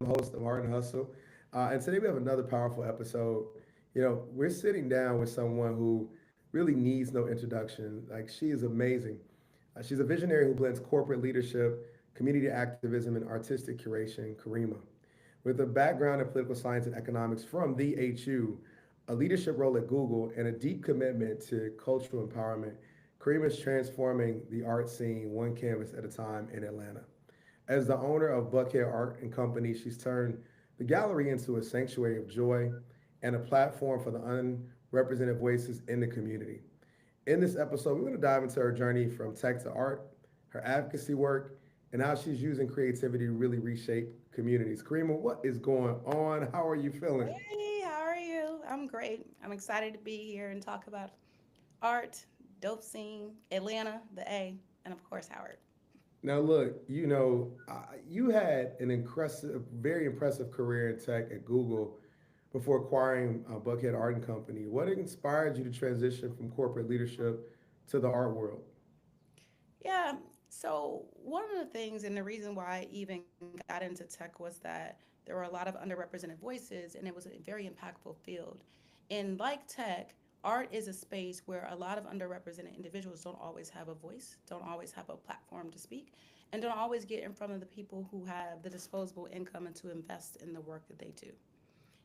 host of Art and Hustle. And today we have another powerful episode. We're sitting down with someone who really needs no introduction. Like, she is amazing. She's a visionary who blends corporate leadership, community activism, and artistic curation, Karima. With a background in political science and economics from the HU, a leadership role at Google, and a deep commitment to cultural empowerment, Karima is transforming the art scene one canvas at a time in Atlanta. As the owner of Buckhead Art and Company, she's turned the gallery into a sanctuary of joy and a platform for the unrepresented voices in the community. In this episode, we're going to dive into her journey from tech to art, her advocacy work, and how she's using creativity to really reshape communities. Karima, what is going on? How are you feeling? Hey, how are you? I'm great. I'm excited to be here and talk about art, dope scene, Atlanta, the A, and of course Howard. Now, look, you had an impressive, very impressive career in tech at Google before acquiring Buckhead Art and Company. What inspired you to transition from corporate leadership to the art world? Yeah, so one of the things and the reason why I even got into tech was that there were a lot of underrepresented voices and it was a very impactful field. And like tech, art is a space where a lot of underrepresented individuals don't always have a voice, don't always have a platform to speak, and don't always get in front of the people who have the disposable income and to invest in the work that they do.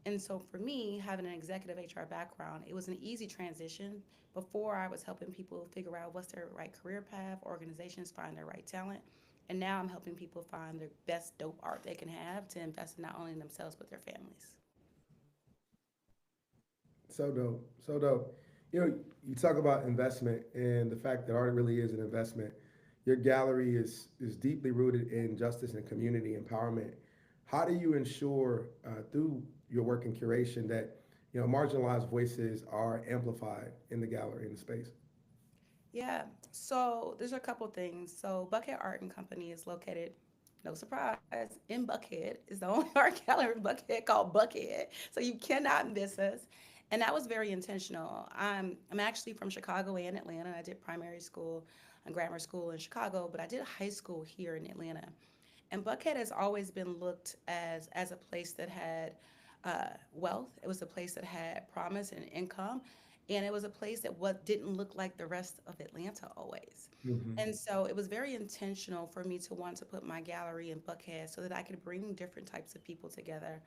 And so for me, having an executive HR background, it was an easy transition. Before I was helping people figure out what's their right career path, organizations find their right talent. And now I'm helping people find the best dope art they can have to invest in not only themselves but their families. So dope, so dope. You talk about investment and the fact that art really is an investment. Your gallery is deeply rooted in justice and community empowerment. How do you ensure through your work and curation that marginalized voices are amplified in the gallery in the space? Yeah, so there's a couple things. So Buckhead Art and Company is located, no surprise, in Buckhead. It's the only art gallery in Buckhead called Buckhead. So you cannot miss us. And that was very intentional. I'm actually from Chicago and Atlanta. I did primary school and grammar school in Chicago, but I did high school here in Atlanta. And Buckhead has always been looked as a place that had wealth. It was a place that had promise and income, and it was a place that what didn't look like the rest of Atlanta always. Hmm. And so it was very intentional for me to want to put my gallery in Buckhead so that I could bring different types of people together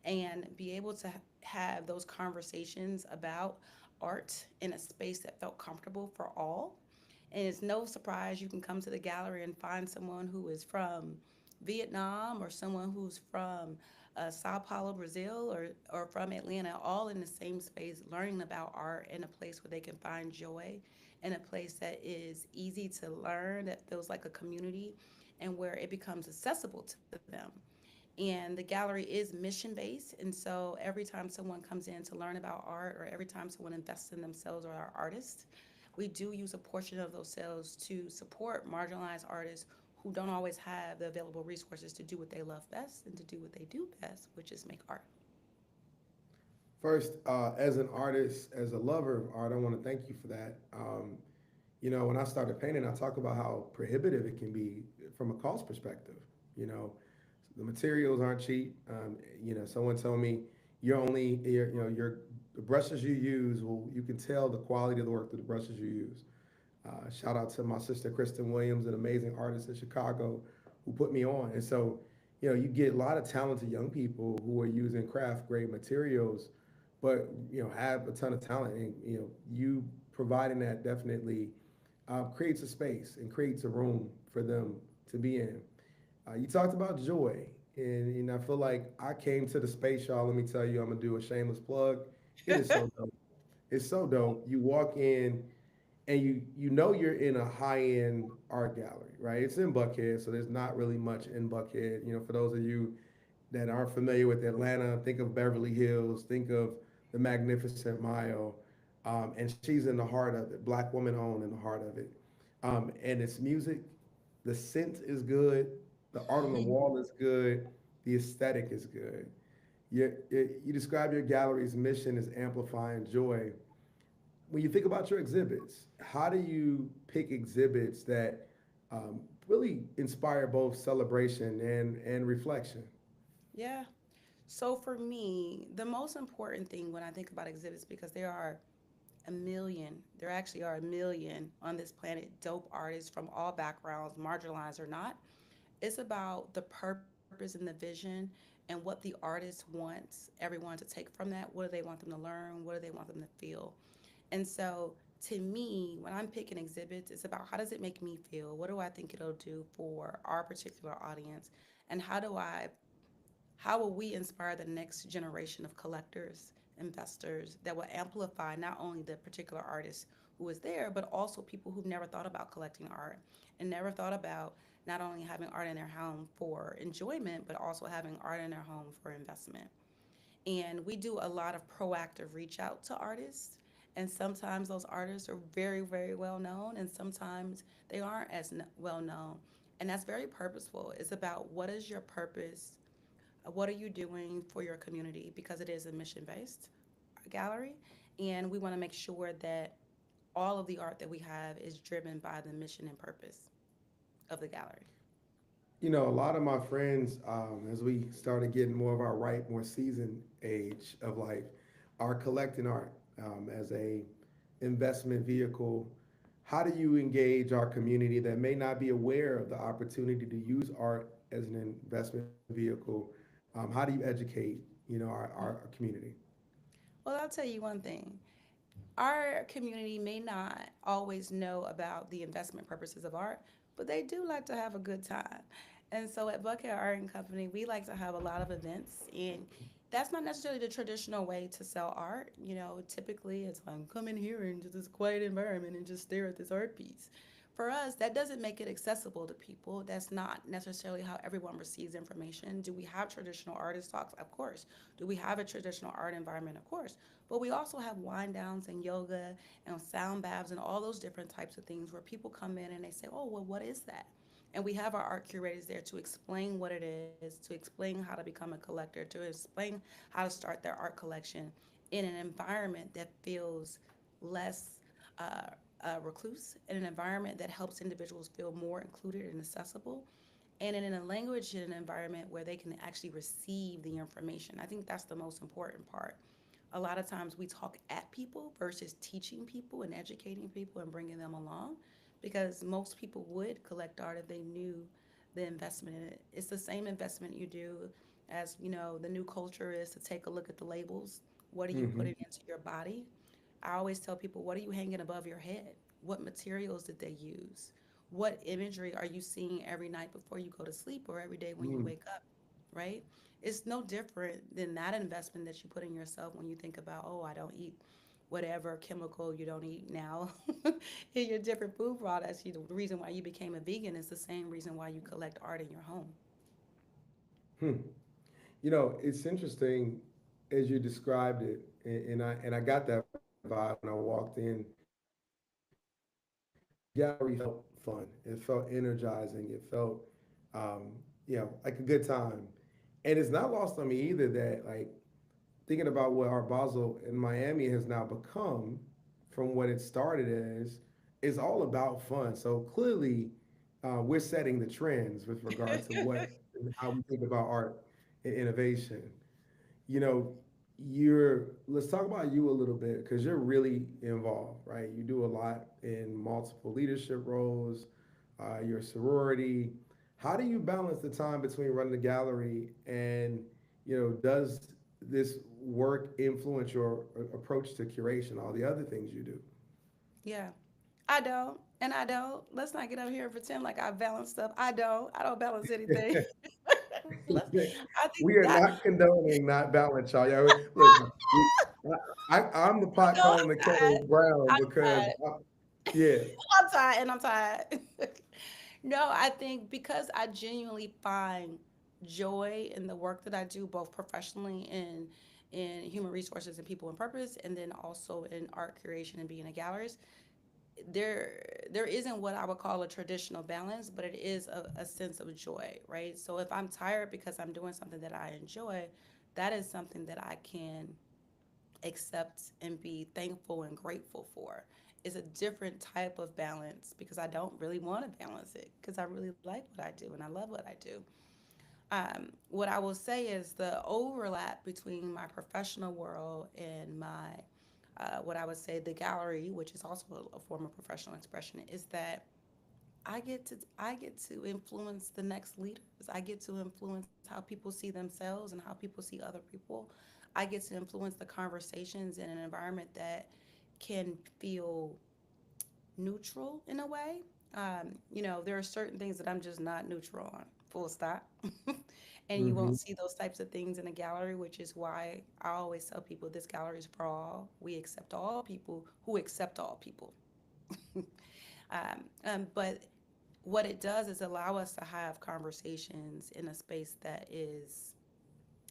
and be able to have those conversations about art in a space that felt comfortable for all. And it's no surprise you can come to the gallery and find someone who is from Vietnam or someone who's from Sao Paulo, Brazil, or from Atlanta, all in the same space, learning about art in a place where they can find joy, in a place that is easy to learn, that feels like a community, and where it becomes accessible to them. And the gallery is mission based. And so every time someone comes in to learn about art, or every time someone invests in themselves or our artists, we do use a portion of those sales to support marginalized artists who don't always have the available resources to do what they love best and to do what they do best, which is make art. First, as an artist, as a lover of art, I want to thank you for that. When I started painting, I talk about how prohibitive it can be from a cost perspective. You know, the materials aren't cheap. Someone told me the brushes you use, well, you can tell the quality of the work through the brushes you use. Shout out to my sister Kristen Williams, an amazing artist in Chicago, who put me on. And so, you get a lot of talented young people who are using craft grade materials, but have a ton of talent. And you providing that definitely creates a space and creates a room for them to be in. You talked about joy, and I feel like I came to the space, y'all. Let me tell you, I'm gonna do a shameless plug. It is so dope. It's so dope. You walk in and you're in a high end art gallery, right? It's in Buckhead, so there's not really much in Buckhead. For those of you that aren't familiar with Atlanta, think of Beverly Hills, think of the Magnificent Mile, and she's in the heart of it. Black woman owned in the heart of it, and it's music. The scent is good. The art on the wall is good. The aesthetic is good. You describe your gallery's mission as amplifying joy. When you think about your exhibits, how do you pick exhibits that really inspire both celebration and reflection? Yeah. So for me, the most important thing when I think about exhibits, because there actually are a million on this planet, dope artists from all backgrounds, marginalized or not. It's about the purpose and the vision and what the artist wants everyone to take from that. What do they want them to learn? What do they want them to feel? And so to me, when I'm picking exhibits, it's about how does it make me feel? What do I think it'll do for our particular audience? And how will we inspire the next generation of collectors, investors that will amplify not only the particular artist who is there, but also people who've never thought about collecting art and never thought about not only having art in their home for enjoyment, but also having art in their home for investment. And we do a lot of proactive reach out to artists. And sometimes those artists are very, very well known, and sometimes they aren't as well known. And that's very purposeful. It's about what is your purpose, what are you doing for your community, because it is a mission based gallery, and we want to make sure that all of the art that we have is driven by the mission and purpose of the gallery. A lot of my friends, as we started getting more of our ripe, more seasoned age of life, are collecting art as a investment vehicle. How do you engage our community that may not be aware of the opportunity to use art as an investment vehicle? How do you educate, our community? Well, I'll tell you one thing. Our community may not always know about the investment purposes of art, but they do like to have a good time. And so at Buckhead Art and Company, we like to have a lot of events, and that's not necessarily the traditional way to sell art. Typically it's like come in here into this quiet environment and just stare at this art piece. For us, that doesn't make it accessible to people. That's not necessarily how everyone receives information. Do we have traditional artist talks? Of course. Do we have a traditional art environment? Of course. But we also have wind downs and yoga and sound baths and all those different types of things where people come in and they say, oh, well, what is that? And we have our art curators there to explain what it is, to explain how to become a collector, to explain how to start their art collection in an environment that feels less uh, recluse, in an environment that helps individuals feel more included and accessible, and in a language and an environment where they can actually receive the information. I think that's the most important part. A lot of times we talk at people versus teaching people and educating people and bringing them along, because most people would collect art if they knew the investment in it. It's the same investment you do as, the new culture is to take a look at the labels. What are you Hmm. putting into your body? I always tell people, what are you hanging above your head? What materials did they use? What imagery are you seeing every night before you go to sleep or every day when you Mm. wake up, right? It's no different than that investment that you put in yourself when you think about, oh, I don't eat whatever chemical you don't eat now in your different food products. The reason why you became a vegan is the same reason why you collect art in your home. Hmm. It's interesting as you described it, and I got that vibe when I walked in. The gallery felt fun. It felt energizing. It felt, like a good time. And it's not lost on me either that like thinking about what Art Basel in Miami has now become from what it started as is all about fun. So clearly, we're setting the trends with regard to what and how we think about art and innovation. you know, let's talk about you a little bit because you're really involved, right? You do a lot in multiple leadership roles, your sorority. How do you balance the time between running the gallery and, does this work influence your approach to curation, all the other things you do? Yeah. I don't. And I don't. Let's not get up here and pretend like I balance stuff. I don't. I don't balance anything. I think We are that not condoning not balance, y'all. Yeah, look, we, I'm the pot no, calling the I'm tired. kettle brown I'm because, tired. yeah. I'm tired and I'm tired. No, I think because I genuinely find joy in the work that I do, both professionally and in human resources and people and purpose, and then also in art curation and being a gallerist, there isn't what I would call a traditional balance, but it is a sense of joy, right? So if I'm tired because I'm doing something that I enjoy, that is something that I can accept and be thankful and grateful for. It's a different type of balance because I don't really want to balance it because I really like what I do and I love what I do. What I will say is the overlap between my professional world and my what I would say the gallery, which is also a form of professional expression, is that I get to influence the next leaders. I get to influence how people see themselves and how people see other people. I get to influence the conversations in an environment that can feel neutral in a way. There are certain things that I'm just not neutral on, full stop. And you Mm-hmm. won't see those types of things in a gallery, which is why I always tell people this gallery is for all. We accept all people who accept all people. But what it does is allow us to have conversations in a space that is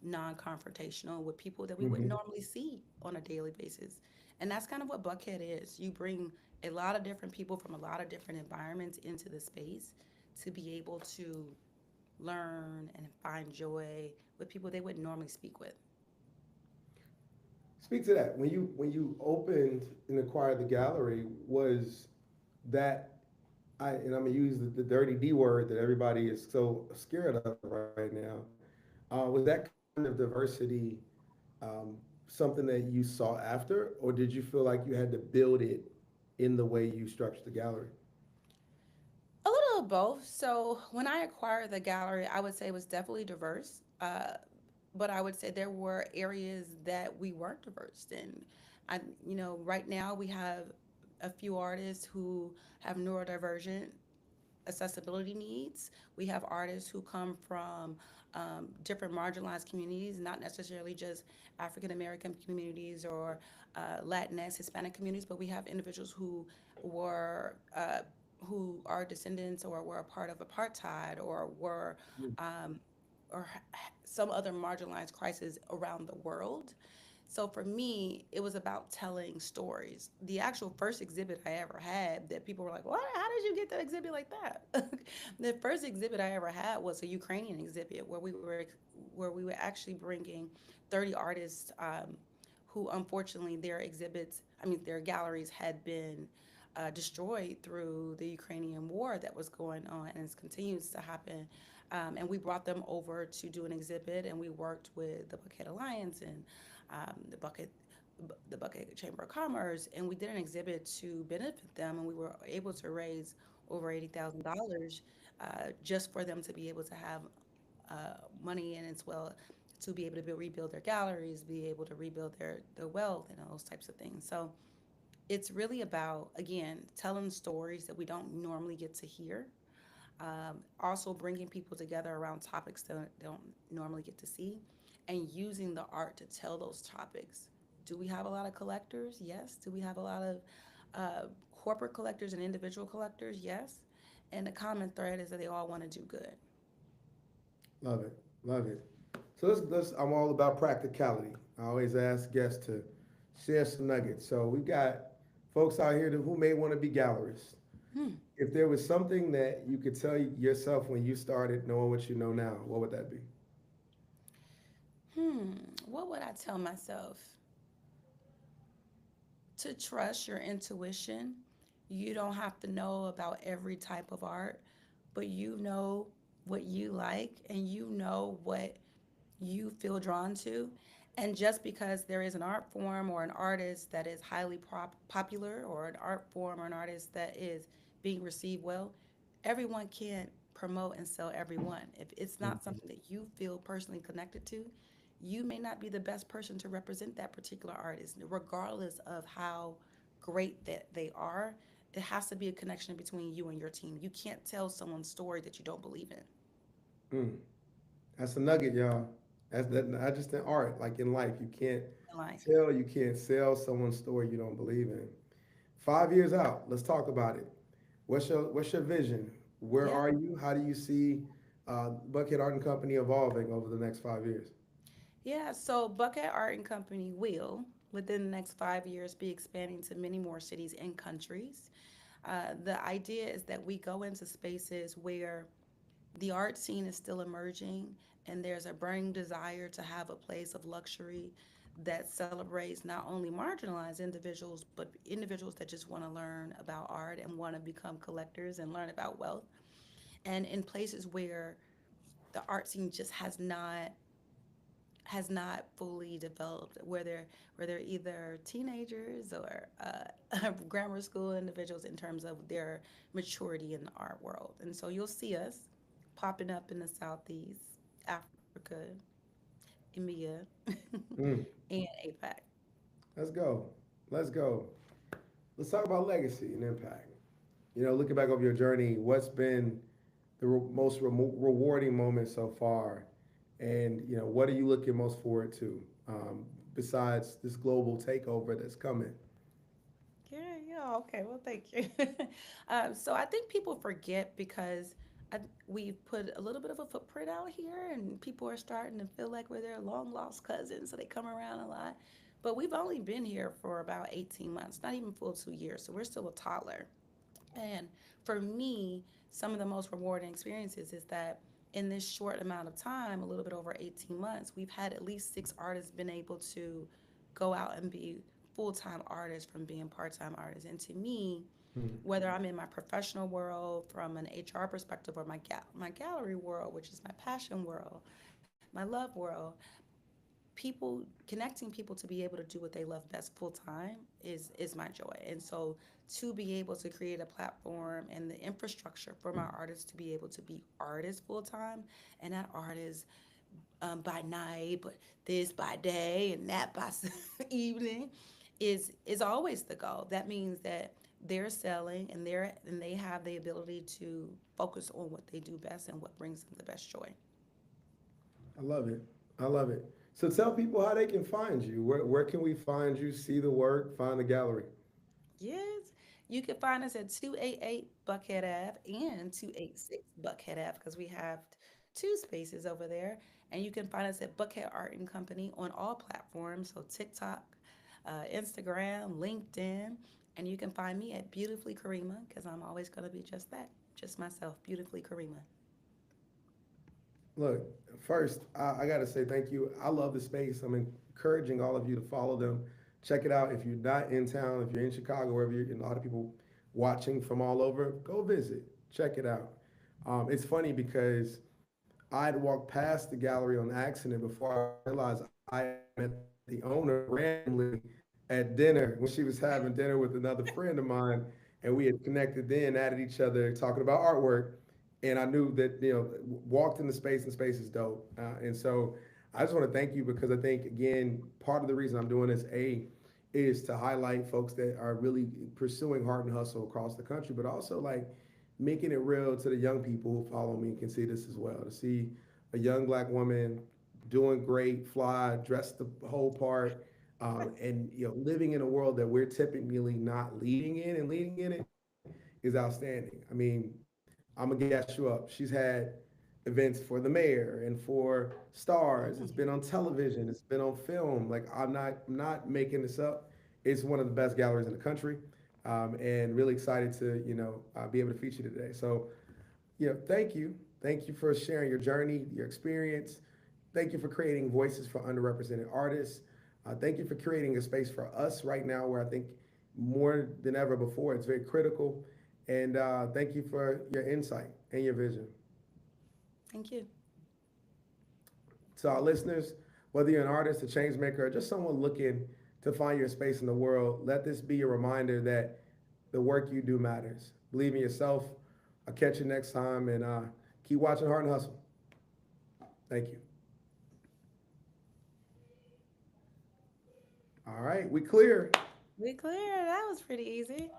non-confrontational with people that we wouldn't Mm-hmm. normally see on a daily basis. And that's kind of what Buckhead is. You bring a lot of different people from a lot of different environments into the space to be able to learn and find joy with people they wouldn't normally speak with. Speak to that. When you opened and acquired the gallery, was that and I'm gonna use the dirty D word that everybody is so scared of right now. Was that kind of diversity something that you saw after, or did you feel like you had to build it in the way you structured the gallery? A little of both. So when I acquired the gallery, I would say it was definitely diverse. But I would say there were areas that we weren't diverse in. Right now we have a few artists who have neurodivergent accessibility needs. We have artists who come from different marginalized communities, not necessarily just African American communities or Latinx, Hispanic communities, but we have individuals were who are descendants or were a part of apartheid or were um, some other marginalized crisis around the world. So for me, it was about telling stories. The actual first exhibit I ever had that people were like, "What? How did you get that exhibit like that?" The first exhibit I ever had was a Ukrainian exhibit where we were actually bringing 30 artists who unfortunately their galleries had been destroyed through the Ukrainian war that was going on and it continues to happen. And we brought them over to do an exhibit, and we worked with the Buckhead Alliance and the Buckhead Chamber of Commerce, and we did an exhibit to benefit them, and we were able to raise over $80,000 just for them to be able to have money and as well to be able to rebuild their galleries, be able to rebuild their wealth and those types of things. So it's really about, again, telling stories that we don't normally get to hear. Also bringing people together around topics that they don't normally get to see and using the art to tell those topics. Do we have a lot of collectors? Yes. Do we have a lot of corporate collectors and individual collectors? Yes. And the common thread is that they all want to do good. Love it, love it. So let's. I'm all about practicality. I always ask guests to share some nuggets. So we've got folks out here who may want to be gallerists. Hmm. If there was something that you could tell yourself when you started knowing what you know now, what would that be? Hmm. What would I tell myself? To trust your intuition. You don't have to know about every type of art, but you know what you like and you know what you feel drawn to. And just because there is an art form or an artist that is highly popular or an art form or an artist that is being received well, everyone can't promote and sell everyone. If it's not Mhm. something that you feel personally connected to, you may not be the best person to represent that particular artist, regardless of how great that they are. It has to be a connection between you and your team. You can't tell someone's story that you don't believe in. Mm. That's a nugget, y'all. That's that. Not just in art, like in life, In life. you can't sell someone's story you don't believe in. 5 years out, let's talk about it. What's your vision? Where Yeah. are you? How do you see Buckhead Art and Company evolving over the next 5 years? Yeah, so Buckhead Art and Company will, within the next 5 years, be expanding to many more cities and countries. The idea is that we go into spaces where the art scene is still emerging and there's a burning desire to have a place of luxury that celebrates not only marginalized individuals, but individuals that just want to learn about art and want to become collectors and learn about wealth. And in places where the art scene just has not fully developed, where they're either teenagers or grammar school individuals in terms of their maturity in the art world. And so you'll see us popping up in the Southeast, Africa, EMEA, Mm, and APAC. let's go. Let's go. Let's talk about legacy and impact. Looking back over your journey, what's been the most rewarding moment so far? And, what are you looking most forward to besides this global takeover that's coming? Yeah, yeah. Okay. Well, thank you. So I think people forget because I, we've put a little bit of a footprint out here, and people are starting to feel like we're their long lost cousins, so they come around a lot. But we've only been here for about 18 months, not even full 2 years, so we're still a toddler. And for me, some of the most rewarding experiences is that in this short amount of time, a little bit over 18 months, we've had at least 6 artists been able to go out and be full-time artists from being part-time artists. And to me, Mm. whether I'm in my professional world from an HR perspective or my gallery world, which is my passion world, my love world, people connecting people to be able to do what they love best full time is my joy. And so to be able to create a platform and the infrastructure for my artists to be able to be artists full time, and not artists by night, but this by day and that by evening, is always the goal. That means that they're selling and they have the ability to focus on what they do best and what brings them the best joy. I love it. I love it. So tell people how they can find you. Where can we find you, see the work, find the gallery? Yes. You can find us at 288 Buckhead Ave and 286 Buckhead Ave because we have two spaces over there. And you can find us at Buckhead Art and Company on all platforms, so TikTok, Instagram, LinkedIn. And you can find me at Beautifully Karima because I'm always going to be just that, just myself, Beautifully Karima. Look, first, I got to say thank you. I love the space. I'm encouraging all of you to follow them. Check it out. If you're not in town, if you're in Chicago, wherever you're, a lot of people watching from all over, go visit. Check it out. It's funny because I'd walked past the gallery on accident before I realized I met the owner randomly at dinner when she was having dinner with another friend of mine, and we had connected then, added each other, talking about artwork, and I knew that walked in the space, and space is dope, and so I just want to thank you because I think again part of the reason I'm doing this is to highlight folks that are really pursuing heart and hustle across the country, but also like making it real to the young people who follow me and can see this as well. To see a young black woman doing great, fly, dressed the whole part, and living in a world that we're typically not leading in, and leading in it is outstanding. I mean, I'm gonna gas you up. She's had events for the mayor and for stars. It's been on television. It's been on film. Like I'm not making this up. It's one of the best galleries in the country, and really excited to be able to feature today. So thank you for sharing your journey, your experience. Thank you for creating voices for underrepresented artists. Thank you for creating a space for us right now where I think more than ever before it's very critical. And thank you for your insight and your vision. Thank you. To our listeners, whether you're an artist, a change maker, or just someone looking to find your space in the world, let this be a reminder that the work you do matters. Believe in yourself. I'll catch you next time, and keep watching Heart and Hustle. Thank you. All right, we clear. We clear. That was pretty easy.